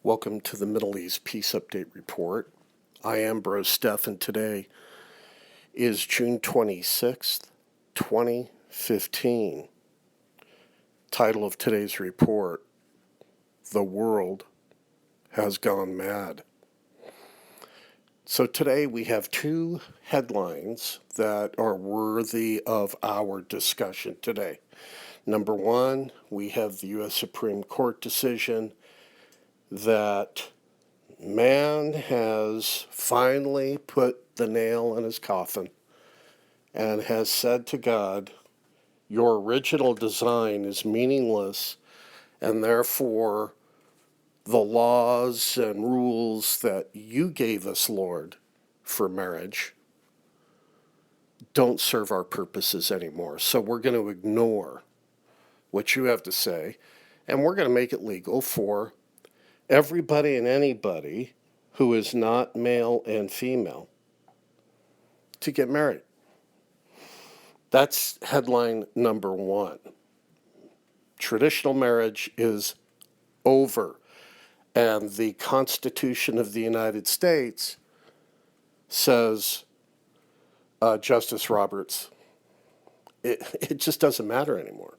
Welcome to the Middle East Peace Update Report. I am Bro Steph, and today is June 26th, 2015. Title of today's report, The World Has Gone Mad. So today we have two headlines that are worthy of our discussion today. Number one, we have the U.S. Supreme Court decision that man has finally put the nail in his coffin and has said to God, your original design is meaningless, and therefore the laws and rules that you gave us, Lord, for marriage don't serve our purposes anymore. So we're going to ignore what you have to say, and we're going to make it legal for everybody and anybody who is not male and female to get married. That's headline number one. Traditional marriage is over, and the Constitution of the United States says, Justice Roberts, it just doesn't matter anymore.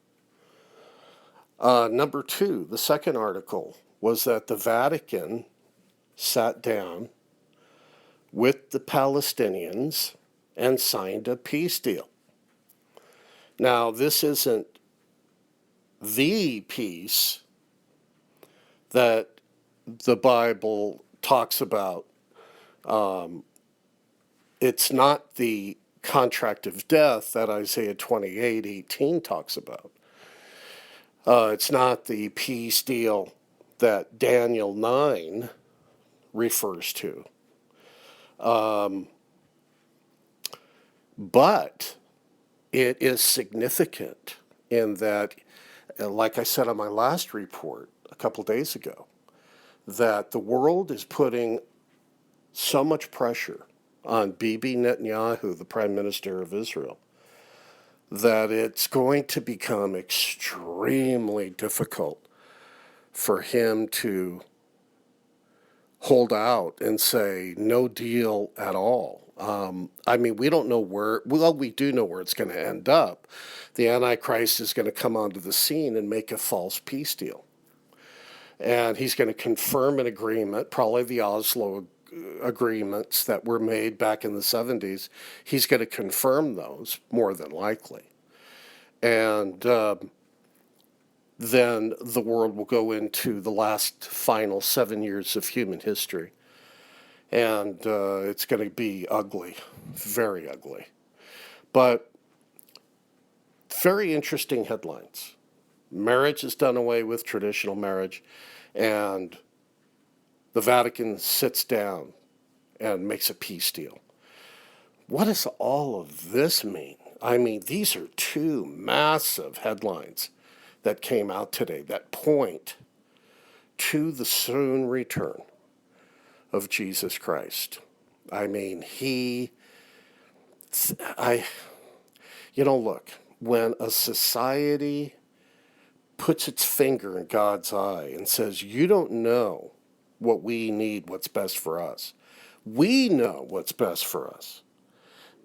Number two, the second article was that the Vatican sat down with the Palestinians and signed a peace deal. Now, this isn't the peace that the Bible talks about. It's not the contract of death that Isaiah 28:18 talks about. It's not the peace deal that Daniel 9 refers to. But it is significant in that, like I said on my last report a couple days ago, that the world is putting so much pressure on Bibi Netanyahu, the Prime Minister of Israel, that it's going to become extremely difficult for him to hold out and say no deal at all. We don't know where, well, we do know where it's going to end up. The Antichrist is going to come onto the scene and make a false peace deal. And he's going to confirm an agreement, probably the Oslo agreements that were made back in the 70s. He's going to confirm those, more than likely. And then the world will go into the last final 7 years of human history. And it's going to be ugly, very ugly. But very interesting headlines. Marriage is done away with, traditional marriage, and the Vatican sits down and makes a peace deal. What does all of this mean? These are two massive headlines that came out today that point to the soon return of Jesus Christ. Look, when a society puts its finger in God's eye and says, you don't know what we need, what's best for us. We know what's best for us.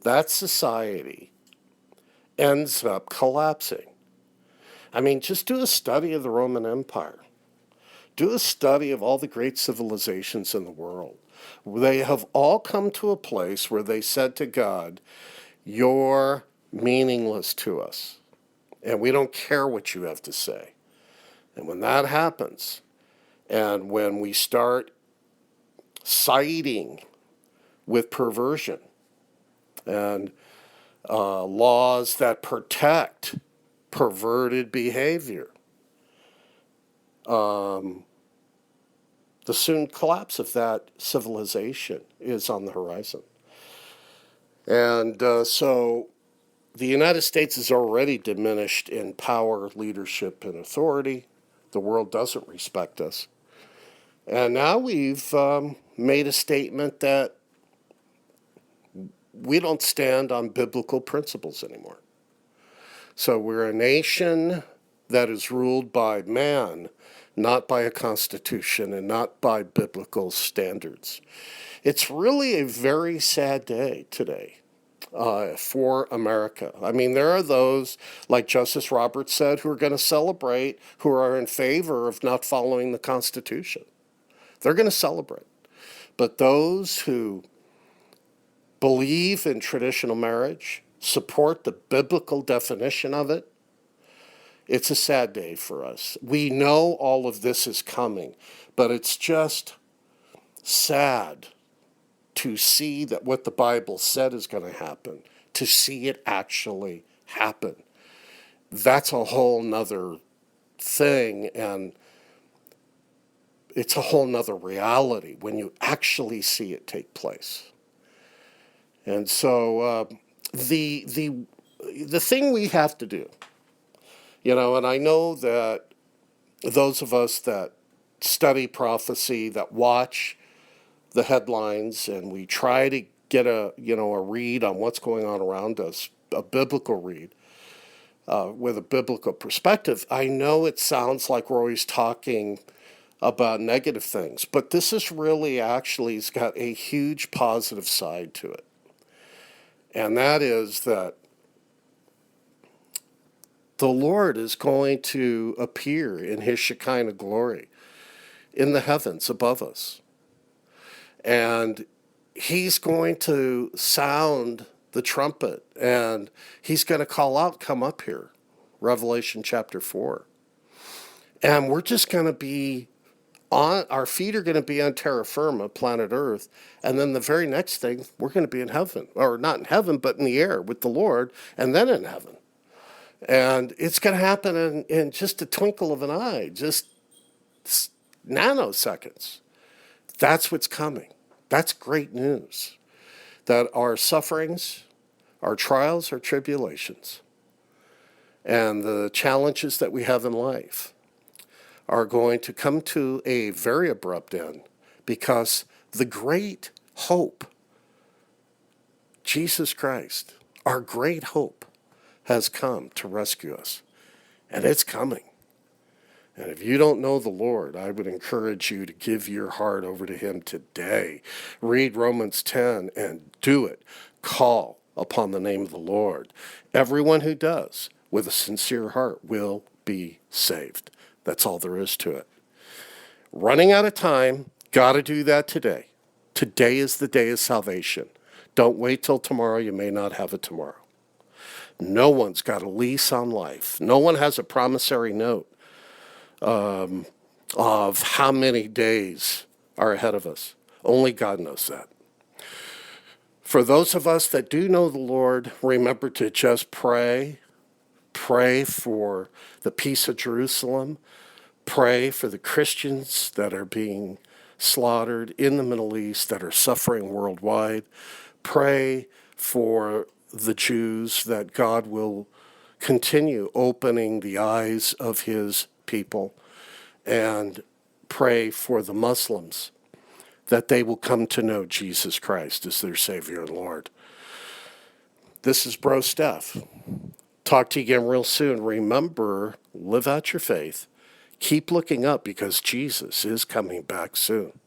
That society ends up collapsing. Just do a study of the Roman Empire. Do a study of all the great civilizations in the world. They have all come to a place where they said to God, you're meaningless to us, and we don't care what you have to say. And when that happens, and when we start siding with perversion and laws that protect perverted behavior, the soon collapse of that civilization is on the horizon. And so the United States is already diminished in power, leadership, and authority. The world doesn't respect us. And now we've made a statement that we don't stand on biblical principles anymore. So we're a nation that is ruled by man, not by a constitution and not by biblical standards. It's really a very sad day today for America. I mean, there are those, like Justice Roberts said, who are going to celebrate, who are in favor of not following the Constitution. They're going to celebrate. But those who believe in traditional marriage, support the biblical definition of it, it's a sad day for us. We know all of this is coming, but it's just sad to see that what the Bible said is going to happen, to see it actually happen. That's a whole nother thing, and it's a whole nother reality when you actually see it take place. And so the thing we have to do, and I know that those of us that study prophecy, that watch the headlines, and we try to get a read on what's going on around us, a biblical read, with a biblical perspective, I know it sounds like we're always talking about negative things, but this is really actually has got a huge positive side to it. And that is that the Lord is going to appear in his Shekinah glory in the heavens above us. And he's going to sound the trumpet, and he's going to call out, "Come up here," Revelation chapter 4. And we're just going to be our feet are going to be on terra firma, planet Earth, and then the very next thing, we're going to be in heaven, or not in heaven, but in the air with the Lord, and then in heaven. And it's going to happen in just a twinkle of an eye, just nanoseconds. That's what's coming. That's great news. That our sufferings, our trials, our tribulations, and the challenges that we have in life are going to come to a very abrupt end, because the great hope, Jesus Christ, our great hope, has come to rescue us. And it's coming. And if you don't know the Lord, I would encourage you to give your heart over to him today. Read Romans 10 and do it. Call upon the name of the Lord. Everyone who does with a sincere heart will be saved. That's all there is to it. Running out of time, got to do that today. Today is the day of salvation. Don't wait till tomorrow. You may not have it tomorrow. No one's got a lease on life. No one has a promissory note of how many days are ahead of us. Only God knows that. For those of us that do know the Lord, remember to just pray. Pray for the peace of Jerusalem. Pray for the Christians that are being slaughtered in the Middle East, that are suffering worldwide. Pray for the Jews, that God will continue opening the eyes of his people. And pray for the Muslims, that they will come to know Jesus Christ as their Savior and Lord. This is Bro Steph. Talk to you again real soon. Remember, live out your faith. Keep looking up, because Jesus is coming back soon.